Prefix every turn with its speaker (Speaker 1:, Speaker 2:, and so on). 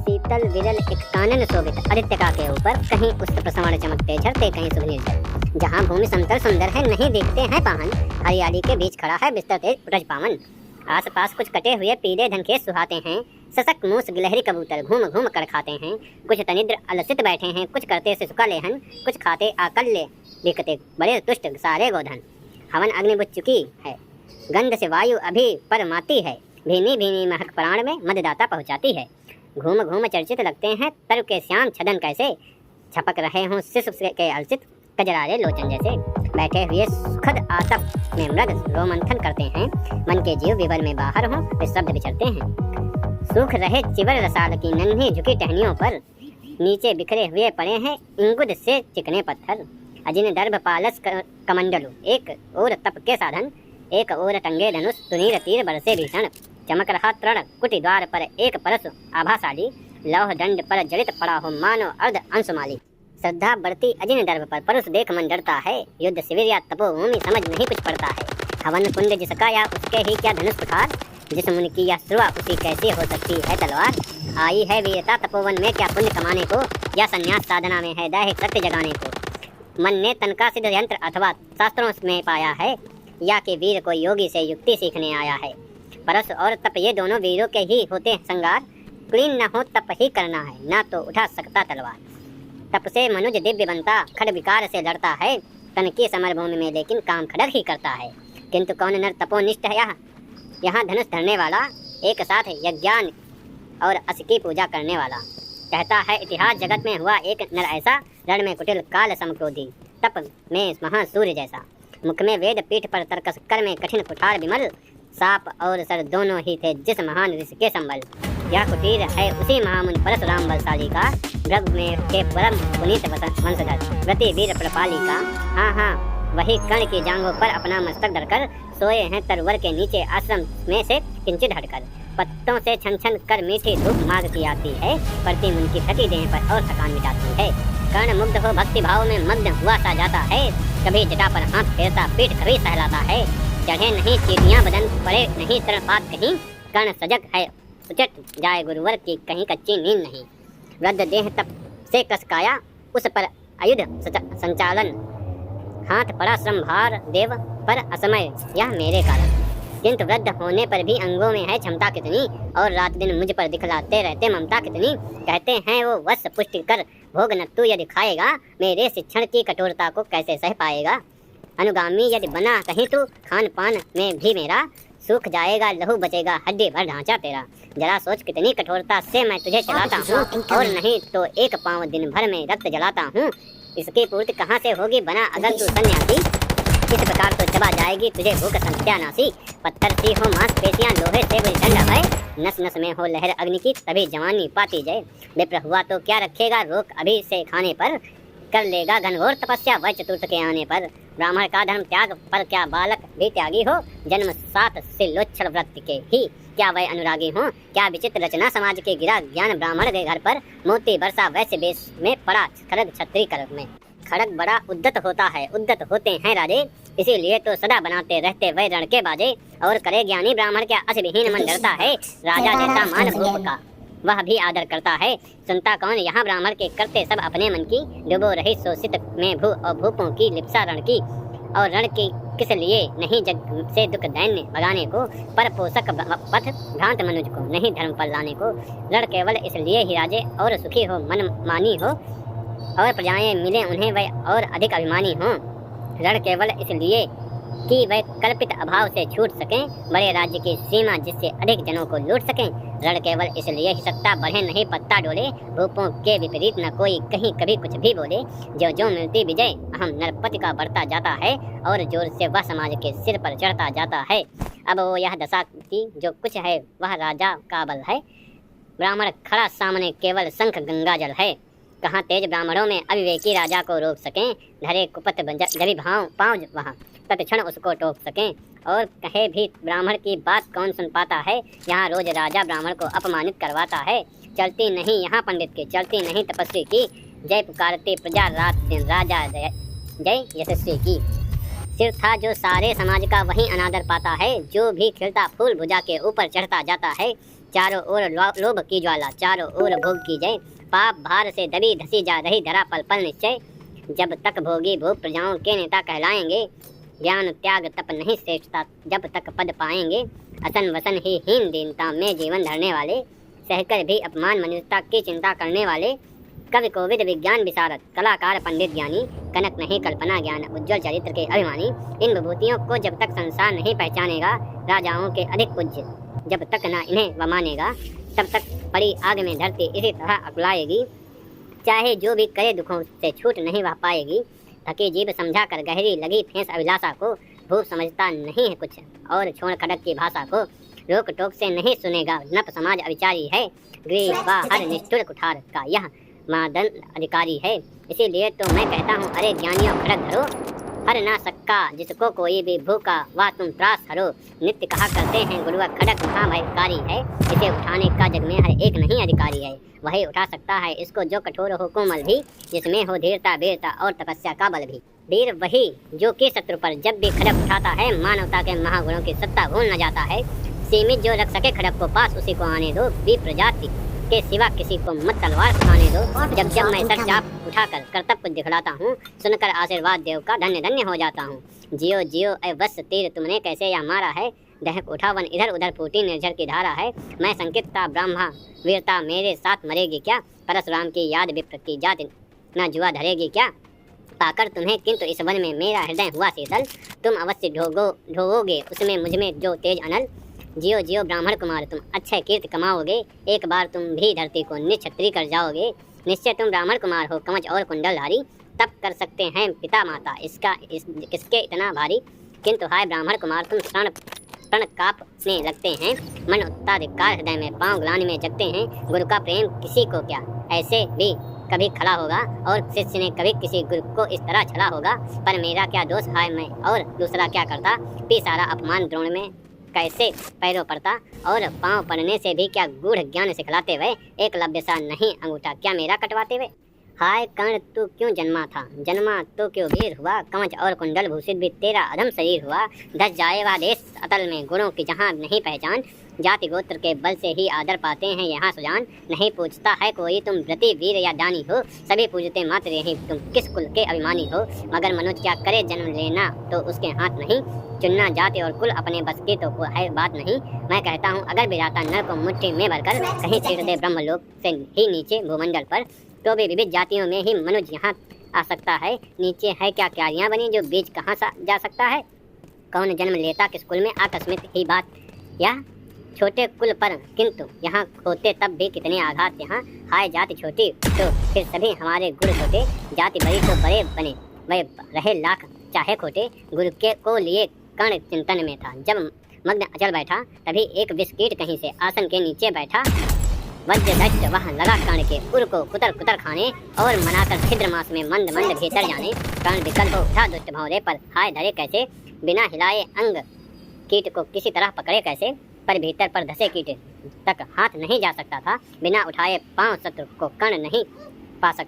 Speaker 1: शीतल विरल एक कानन शोभित आदित्य के ऊपर, कहीं उष्ण प्रसवण चमकते झरते, कहीं शुभ निर्जल। जहाँ भूमि समतल सुंदर है, नहीं देखते हैं पाहन, हरियाली के बीच खड़ा है बिस्तर तेज उटज पावन। आस पास कुछ कटे हुए पीले धनखेत सुहाते हैं, सशक मूस गिलहरी कबूतर घूम घूम कर खाते हैं। कुछ तनिद्र अलसित बैठे हैं, कुछ करते से सुखा लेहन, कुछ खाते आकल्य बिकते बड़े तुष्ट सारे गोधन। हवन अग्नि बुझ चुकी है, गंध से वायु अभी परमाती है, भीनी भीनी महक प्राण में मददाता पहुँचाती है। घूम घूम चर्चित लगते हैं तरु के श्याम छदन, कैसे छपक रहे हों शिशु के अलसित कजरारे लोचन जैसे। बैठे हुए सुखद आतप में मृग रोमंथन करते हैं, मन के जीव विवर में बाहर हों वे शब्द विचरते हैं। सूख रहे चिवर रसाल की नन्ही झुकी टहनियों पर, नीचे बिखरे हुए पड़े हैं इंगुद से चिकने पत्थर। अजिन दर्भ पालस कमंडलु, एक और तप के साधन, एक और टंगे धनुष सुनील तीर बरसे भीषण। चमक रहा तृण कुटी द्वार पर एक परस आभाशाली, लौह दंड पर जड़ित पड़ा हो मानो अर्ध अंशुमाली। श्रद्धा बढ़ती अजिन दर्भ पर, परुष देख मन डरता है, युद्ध शिविर या तपोभूमि समझ नहीं कुछ पड़ता है। हवन कुंड जिसका या उसके ही क्या धनुष कुठार, जिस मुनि की या श्रुआ उसी कैसी हो सकती है तलवार। आई है वीरता तपोवन में क्या पुण्य कमाने को, या संन्यास साधना में है दैहिक सत्य जगाने को। मन ने तन का सिद्ध यंत्र अथवा शास्त्रों में पाया है, या कि वीर को योगी से युक्ति सीखने आया है। परस और तप ये दोनों वीरों के ही होते हैं संगार, कुलीन न हो तप ही करना है, ना तो उठा सकता तलवार। तप से मनुज दिव्य बनता, खड विकार से लड़ता है, तन की समरभूमि में लेकिन काम खड़ग ही करता है। किंतु कौन नर तपोनिष्ठ है यहाँ धनुष धरने वाला, एक साथ यज्ञान और अस की पूजा करने वाला। कहता है इतिहास जगत में हुआ एक नर ऐसा, रण में कुटिल काल समक्रोधी, तप में महासूर्य जैसा। मुख में वेद पीठ पर तर्कस, कर में कठिन कुठार विमल, साप और सर दोनों ही थे जिस महान ऋषि के संबल। यह कुटीर है उसी महामुनि परशुराम बलशाली का, भृग में के परम पुनीत वंशधर व्रति वीर प्रपाली का। हाँ हाँ वही कर्ण की जांघों पर अपना मस्तक धरकर, सोए हैं तरवर के नीचे आश्रम में से किंचित हटकर। पत्तों से छन छन कर मीठी धूप मार्ग की आती है, पड़ती मुन की थकी देह पर और थकान मिटाती है। कर्ण मुग्ध हो भक्ति भाव में मग्न हुआ सा जाता है, कभी जटा पर हाथ फेरता पीठ कभी सहलाता है। चढ़े नहीं चीटियां बदन, पड़े नहीं तड़पात कहीं, कर्ण सजग है सुचट जाए गुरुवर की कहीं कच्ची नींद नहीं। वृद्ध देह तप से कसकाया, उस पर आयुध संचालन, हाथ पड़ा श्रम भार देव पर असमय यह मेरे कारण। किंतु वृद्ध होने पर भी अंगों में है क्षमता कितनी, और रात दिन मुझ पर दिखलाते रहते ममता कितनी। कहते हैं वो वश पुष्टि कर भोग न तू यदि खाएगा, मेरे शिक्षण की कठोरता को कैसे सह पाएगा। अनुगामी यदि बना कहीं तू, खान पान में भी मेरा सूख जाएगा, लहू बचेगा हड्डी भर ढांचा तेरा। जरा सोच कितनी कठोरता से मैं तुझे चलाता हूँ, और नहीं तो एक पाँव दिन भर में रक्त जलाता हूँ। इसकी पूर्ति कहाँ से होगी बना अगर तू सन्यासी, इस प्रकार तो चबा जाएगी तुझे भूख सत्यानाशी। पत्थर सी हो मांसपेशियां लोहे से बुझ ठंडा है, नस नस में हो लहर अग्नि की तभी जवानी पाती जाए। विप्र हुआ तो क्या रखेगा रोक अभी से खाने पर, कर लेगा घनघोर तपस्या वह चतुर्थ के आने पर। ब्राह्मण का धर्म त्याग पर क्या बालक भी त्यागी हो, जन्म सात से लोच्छल व्रत के ही क्या वह अनुरागी हो। क्या विचित्र रचना समाज के गिरा ज्ञान ब्राह्मण के घर पर, मोती बरसा वैश्य वेश में पड़ा खड़ग छत्री करग में। खड़ग बड़ा उद्दत होता है, उद्दत होते हैं राजे, इसीलिए तो सदा बनाते रहते वह रण के बाजे। और करे ज्ञानी ब्राह्मण क्या अस विहीन मन डरता है, राजा जैसा मान भूप का वह भी आदर करता है। सुनता कौन यहाँ ब्राह्मण के करते सब अपने मन की, डुबो रही शोषित में भू और भूपों की लिप्सा रण की। और रण की किस लिए नहीं जग से दुख दैन्य भगाने को, पर पोषक पथ भ्रांत मनुज को नहीं धर्म पर लाने को। रण केवल इसलिए ही राजे और सुखी हो मन मानी हो, और प्रजाएं मिले उन्हें वह और अधिक अभिमानी हों। रण केवल इसलिए कि वह कल्पित अभाव से छूट सकें, बड़े राज्य की सीमा जिससे अधिक जनों को लूट सकें। रण केवल इसलिए ही सत्ता बढ़े नहीं पत्ता डोले, भूपों के विपरीत न कोई कहीं कभी कुछ भी बोले। जो जो मिलती विजय अहम नरपति का बढ़ता जाता है, और जोर से वह समाज के सिर पर चढ़ता जाता है। अब वो यह दशा की जो कुछ है वह राजा का बल है, ब्राह्मण खड़ा सामने केवल शंख गंगा जल है। कहाँ तेज ब्राह्मणों में अविवेकी राजा को रोक सकें, धरे कुपत जभी पाँव वहाँ तत्क्षण उसको टोक सकें। और कहे भी ब्राह्मण की बात कौन सुन पाता है, यहाँ रोज राजा ब्राह्मण को अपमानित करवाता है। चलती नहीं यहाँ पंडित की, चलती नहीं तपस्वी की, जय पुकारती प्रजा रात दिन राजा जय यशस्वी की। सिर था जो सारे समाज का वही अनादर पाता है, जो भी खिलता फूल भुजा के ऊपर चढ़ता जाता है। चारों ओर लोभ की ज्वाला, चारों ओर भोग की जय। पाप भार से दबी धसी जा रही धरा, पल पल निश्चय। जब तक भोगी भोग प्रजाओं के नेता कहलाएंगे, ज्ञान त्याग तप नहीं श्रेष्ठता जब तक पद पाएंगे। असन वसन ही हीन दीनता में जीवन धरने वाले, सहकर भी अपमान मनुष्यता की चिंता करने वाले। कवि कोविद विज्ञान विशारद, कलाकार पंडित ज्ञानी, कनक नहीं कल्पना ज्ञान उज्ज्वल चरित्र के अभिमानी। इन विभूतियों को जब तक संसार नहीं पहचानेगा, राजाओं के अधिक पूज्य जब तक न इन्हें वह मानेगा, तब तक पड़ी आग में धरती इसी तरह अकुलाएगी। चाहे जो भी करे दुखों से छूट नहीं वह पाएगी। थकी जीभ समझा कर गहरी लगी ठेस अभिलाषा को, भूप समझता नहीं है कुछ और छोड़ खड़क की भाषा को। रोक टोक से नहीं सुनेगा नप समाज अविचारी है, गृह बाहर निष्ठुर कुठार का यह मादन अधिकारी है। इसीलिए तो मैं कहता हूँ, अरे ज्ञानियों खड़क धरो, हर ना सक्का जिसको कोई भी भूखा वह तुम त्रास हरो। नित्य कहा करते हैं गुरुआ खड़क महाभयकारी है, इसे उठाने का जग में हर एक नहीं अधिकारी है। वही उठा सकता है इसको जो कठोर हो कोमल भी, जिसमें हो धीरता वीरता और तपस्या का बल भी। वीर वही जो कि शत्रु पर जब भी खड़क उठाता है, मानवता के महागुणों की सत्ता भूल न जाता है। सीमित जो रख सके खड़क को पास उसी को आने दो, वीर प्रजाति के सिवा किसी को मत तलवार उठाने दो। जब जब मैं सर चाप उठाकर कर्तव्य को दिखलाता हूँ, सुनकर आशीर्वाद देव का धन्य धन्य हो जाता हूँ। जियो जियो ऐ वत्स तीर तुमने कैसे यह मारा है, दहक उठा वन इधर उधर फूटी निर्झर की धारा है। मैं संकिता ब्रह्मा वीरता मेरे साथ मरेगी क्या, परशुराम की याद विप्र की जाति न जुआ धरेगी क्या। पाकर तुम्हें किंतु इस वन में मेरा हृदय हुआ शीतल, तुम अवश्य ढोगोगे उसमें मुझमें जो तेज अनल। जियो जियो ब्राह्मण कुमार तुम अक्षय कीर्ति कमाओगे, एक बार तुम भी धरती को निक्षत्री कर जाओगे। निश्चय तुम ब्राह्मण कुमार हो कवच और कुंडलधारी, तब कर सकते हैं पिता माता किसके इतना भारी। किंतु हाय ब्राह्मण कुमार तुम प्रण कांपने लगते हैं, मन उत्ताधिकार हृदय में पांव ग्लानि में जगते हैं। गुरु का प्रेम किसी को क्या ऐसे भी कभी खला होगा, और शिष्य ने कभी किसी गुरु को इस तरह छला होगा। पर मेरा क्या दोष हाय मैं और दूसरा क्या करता, पी सारा अपमान द्रोण में कैसे पैरों पड़ता। और पांव पड़ने से भी क्या गूढ़ ज्ञान सिखलाते हुए, एकलव्य सा नहीं अंगूठा क्या मेरा कटवाते हुए। हाय कर्ण तू क्यों जन्मा था, जन्मा तो क्यों वीर हुआ, कवच और कुंडल भूषित भी तेरा अधम शरीर हुआ। धस जाए वह देश अतल में गुणों की जहाँ नहीं पहचान, जाति गोत्र के बल से ही आदर पाते हैं यहाँ सुजान। नहीं पूछता है कोई तुम व्रती वीर या दानी हो, सभी पूजते मात्र यही तुम किस कुल के अभिमानी हो। मगर मनुष्य क्या करे जन्म लेना तो उसके हाथ नहीं, चुनना जाति और कुल अपने बस की तो है बात नहीं। मैं कहता हूँ अगर विधाता नर को मुट्ठी में भरकर कहीं छीट दे ब्रह्मलोक से ही नीचे भूमंडल पर, तो भी विविध जातियों में ही मनुष्य यहाँ आ सकता है। नीचे है क्या क्यारियाँ बनी जो बीज कहाँ जा सकता है। कौन जन्म लेता किस कुल में आकस्मिक ही बात, या छोटे कुल पर किंतु यहाँ होते तब भी कितने आघात यहाँ। हाय जाति छोटी तो फिर सभी हमारे गुण छोटे, जाति बड़ी तो बड़े बने वे रहे लाख चाहे खोटे। गुरु के को लिए कर्ण चिंतन में था, जब मग्न अचल बैठा तभी एक बिस्किट कहीं से आसन के नीचे बैठा। वज्र दष्ट वह लगा कर्ण के उर को कुतर कुतर खाने, और मनाकर छिद्र मास में मंद मंद भीतर जाने। कर्ण विकल हो उठा दुष्ट भौरे पर, हाय धरे कैसे बिना हिलाए अंग कीट को किसी तरह पकड़े कैसे। पर भीतर पर धसे कीट तक हाथ नहीं जा सकता था, बिना उठाए पांव शत्रु को कर्ण नहीं पा सकता।